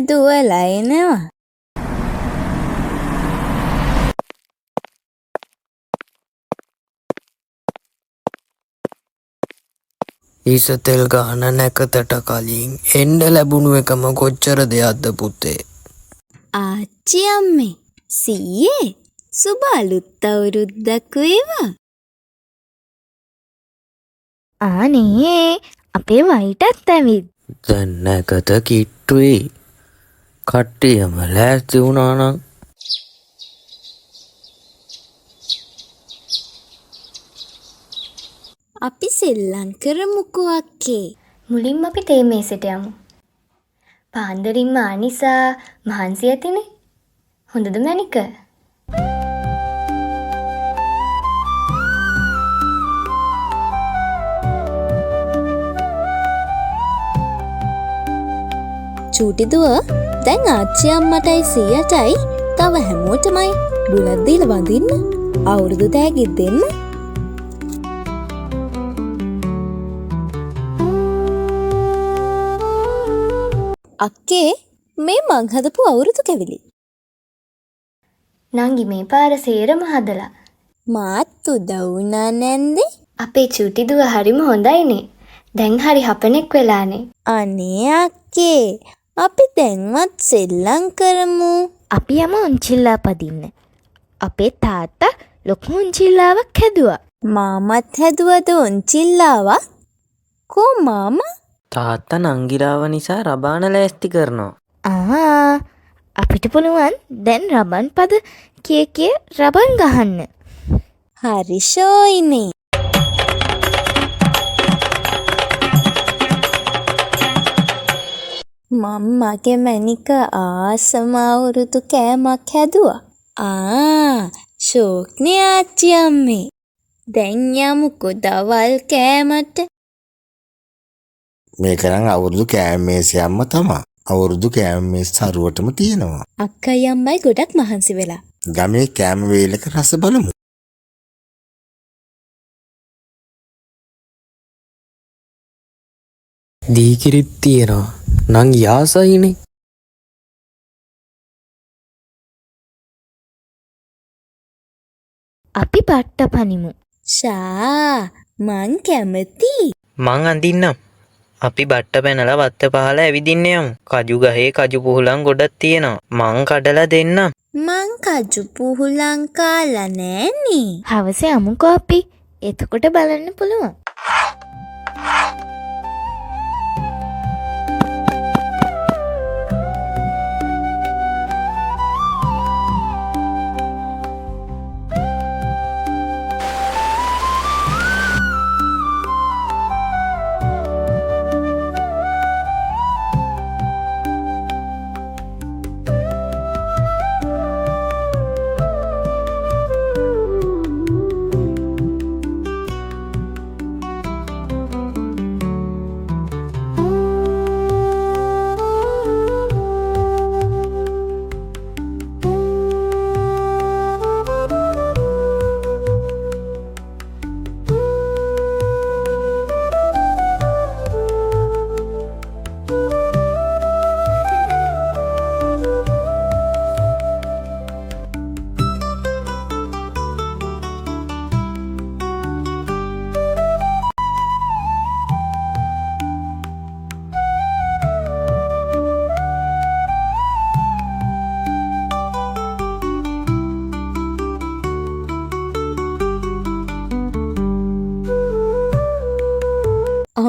දුවලා එනවා. ඉසතෙල් ගහන නැකතට කලින් එන්න ලැබුණු එකම කොච්චර දෙයක්ද පුතේ? ආච්චි අම්මේ සීයේ සුබ අලුත් අවුරුද්දක් වේවා. ආනේ අපේ වයිටත් ඇවිත්. දැන් නැකත කිට්ටුයි. කට්ටියම ලෑස්ති වුණා නම් අපි සෙල්ලම් කරමුකෝ අක්කේ. මුලින්ම අපි තේ මේසෙට යමු. පාන්දරින්ම ආනිසා මහන්සි ඇතිනේ. හොඳද මැනික? චූටි දුව දැන් ආච්චි අම්මටයි සීයටයි තව හැමෝටමයි බුලත් දීලා වඳින්න අවුරුදු තෑගිත් දෙන්න. අක්කේ මේ මං හදපු අවුරුදු කැවිලි. නංගි මේ පාර සේරම හදලා. මාත් උදව් වුණා නැන්දේ. අපේ චූටි දුව හරිම හොඳයිනේ. දැන් හරි හපනෙක් වෙලානේ. අනේ අක්කේ අපි දැන්වත් සෙල්ලම් කරමු. අපි යමු උන්චිල්ලා පදින්න. අපේ තාත්තා ලොකු උන්චිල්ලාවක් හැදුවා. මාමත් හැදුවද උන්චිල්ලාවක්? කෝ මාමා? තාත්තා නංගිලාව නිසා රබාන ලෑස්ති කරනවා. අපිට පුළුවන් දැන් රබන් පද කිය රබන් ගහන්න. හරි ෂෝයිනේ. මම්මගේ මැනික ආසම අවුරුදු කෑමක් හැදුවා. ෂෝක්නේ ආච්චි අම්මේ. දැන් යමුකෝ දවල් කෑමට. මේක නම් අවුරුදු කෑම මේසයක්ම තමයි. අවුරුදු කෑම මේස සරුවටම තියෙනවා. අක්කයි අම්මයි ගොඩක් මහන්සි වෙලා. ගමේ කෑම වේලක රස බලමු. දීකිරිත් තියෙනවා. නං යාසයිනේ. අපි පට්ට පනිමු. ෂා මං කැමති. මං අඳින්නම්. අපි බට්ට පැනලා වත්ත පහල ඇවිදින්න යමු. කජු ගහේ කජු පුහුලන් ගොඩක් තියෙනවා. මං කඩලා දෙන්නම්. මං කජු පුහුලන් කාලා නෑනේ. හවස යමුකෝ අපි. එතකොට බලන්න පුළුවන්.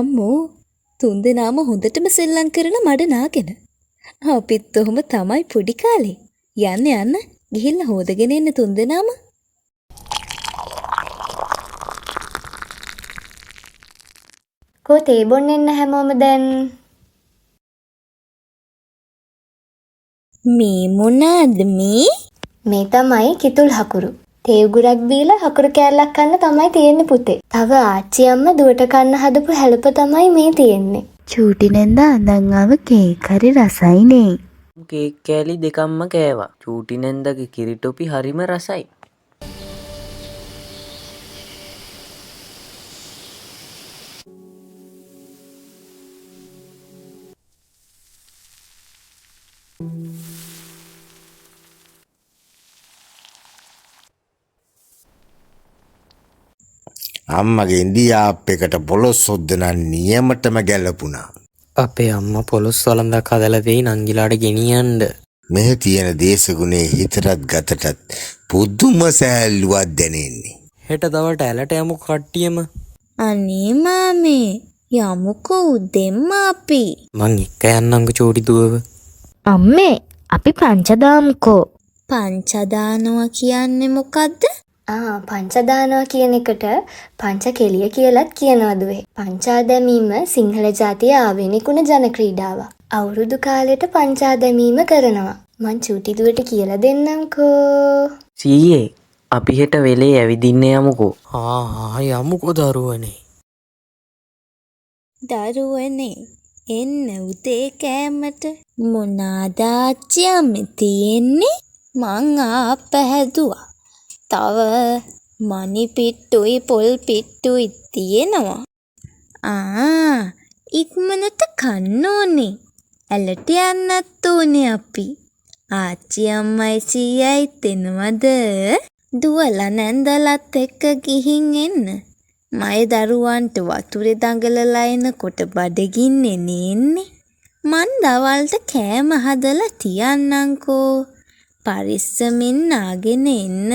අම්මෝ තුන්දෙනාම හොඳටම සෙල්ලම් කරන මඩ නාගෙන. අපිත් ඔහොම තමයි පොඩි කාලේ. යන්න ගිහිල්ලා හොදගෙන එන්න තුන්දෙනාම. කෝ තේ බොන්න එන්න හැමෝම දැන්. මේ මොනවාද මේ? මේ තමයි කිතුල් හකුරු. තේ උගුරක් බීලා හකුරු කෑල්ලක් කන්න තමයි තියෙන්නේ පුතේ. තව ආච්චි අම්මා දුවට කන්න හදපු හැලප තමයි මේ තියෙන්නේ. චූටි නෙන්දා අඳන් ආව කේක් හරි රසයිනේ. කේක් කෑලි දෙකක්ම කෑවා. චූටි නෙන්දගේ කිරිටොපි හරිම රසයි. අම්මගේ ඉන්දියාප් එකට පොලොස් හොද්දන නියමටම ගැලපුණා. අපේ අම්මා පොලොස් වළඳක් හදලා දෙයි නංගිලාට ගෙනියන්න. මෙහෙ තියෙන දේශගුණේ හිතටත් ගතටත් පුදුම සෑල්ලුවක් දැනෙන්නේ. හෙට දවල්ට ඇලට යමු කට්ටියම. අනේ මාමේ යමුකෝ උදෙන්ම අපි. මං එක්ක යන්නම්ක චූටි දුවව. අම්මේ අපි පංචදාමුකෝ. පංචදානවා කියන්නේ මොකද්ද? පංචදානවා කියන එකට පංච කෙලිය කියලත් කියනවදුවේ. පංචා දැමීම සිංහල ජාතිය ආවෙනිකුණ ජන ක්‍රීඩාවක්. අවුරුදු කාලෙට පංචා දැමීම කරනවා. මං චූටි දුවට කියලා දෙන්නම්කෝ. සීයේ අපි හෙට වෙලේ ඇවිදින්න යමුකෝ. යමුකෝ දරුවනේ. දරුවනේ එන්න උදේ කෑමට. මොනාද ආච්චි අම්මේ තියෙන්නේ? මං ආපැහැදුවා. තව මණි පිට්ටුයි පොල් පිට්ටුයි තියෙනවා. ඉක්මනට කන්න ඕනේ. ඇලට යන්නත් ඕනේ අපි. ආච්චි අම්මයි සීයයි දෙනවද? දුවලා නැන්දලත් එක්ක ගිහින් එන්න. මයි දරුවන්ට වතුරේ දඟලලා එනකොට බඩගින්නේ නේන්නේ. මන් දවල්ට කෑම හදලා තියන්නම්කෝ. පරිස්සමින් නාගෙන එන්න.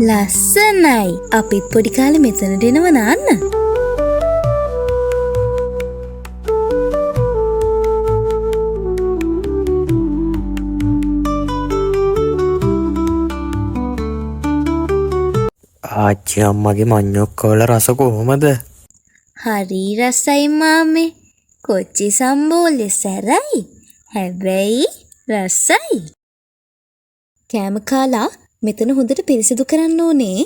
ලස්සනයි. අපිත් පොඩි කාලේ මෙතනට එනවා නාන්න. ආච්චි අම්මගේ මඤ්ඤොක්කවල රස කොහොමද? හරි රසයි මාමේ. කොච්චි සම්බෝලේ සැරයි. හැබැයි රසයි. කෑම කාලා මෙතන හොඳට පිරිසිදු කරන්න ඕනේ.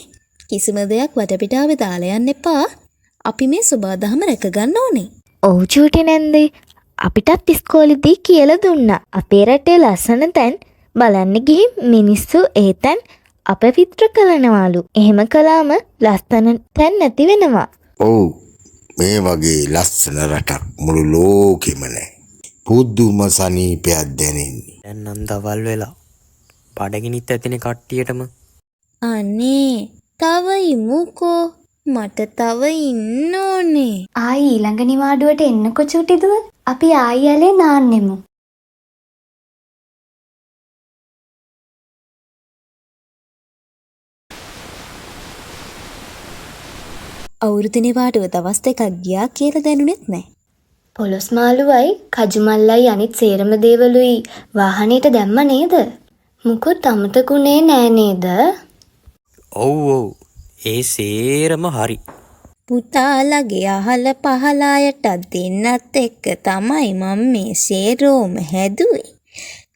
කිසිම දෙයක් වටපිටාවේ දාලා යන්න එපා. අපි මේ සුබාදහම රැක ගන්න ඕනේ. ඔව් චූටි නැන්දේ. අපිටත් ඉස්කෝලේදී කියලා දුන්නා. අපේ රටේ ලස්සන තැන් බලන්න ගිහින් මිනිස්සු ඒ තැන් අපවිත්‍ර කරනවලු. එහෙම කළාම ලස්සන තැන් නැති වෙනවා. ඔව් මේ වගේ ලස්සන රටක් මුළු ලෝකෙම නැහැ. පුදුම සනීපයක් දැනෙන්නේ. දැන් නම් දවල් වෙලා. බඩගිනිත් ඇතිනේ කට්ටියටම. අනේ තව ඉමුකෝ. මට තව ඉන්න ඕනේ. ආයි ඊළඟ නිවාඩුවට එන්නකො චූටි දුව. අපි ආයි යලේ නාන්නෙමු. අවුරුදුනේ වාඩුව දවස් දෙකක් ගියා කියලා දැනුනෙත් නැහැ. පොලොස් මාළුවයි කජුමල්ලයි අනිත් සේරම දේවලුයි වාහනේට දැම්ම නේද? මුකුත් අමතකුනේ නෑ නේද? ඔව් ඒ සේරම හරි. පුතාලගේ අහල පහල අයට දෙන්නත් එක්ක තමයි මම මේ සේරෝම හැදුවේ.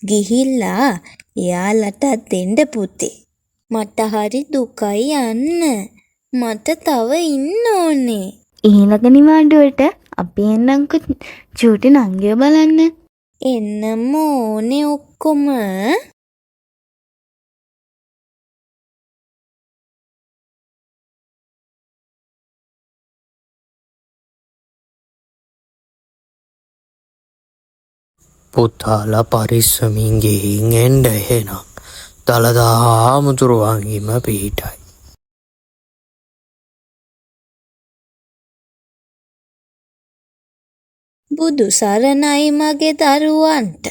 ගිහිල්ලා එයාලට දෙන්න පුතේ. මට හරි දුකයි යන්න. මට තව ඉන්න ඕනේ. ඊළඟ නිවාඩුවට අපි එන්නම්කො චූටි නංගිව බලන්න. එන්නම ඕනේ ඔක්කොම. පුතාලා පරිස්සමින් ගිහින් එන්න එහෙනම්. දලදා හාමුදුරුවන්ගේම පිහිටයි. බුදු සරණයි මගේ දරුවන්ට.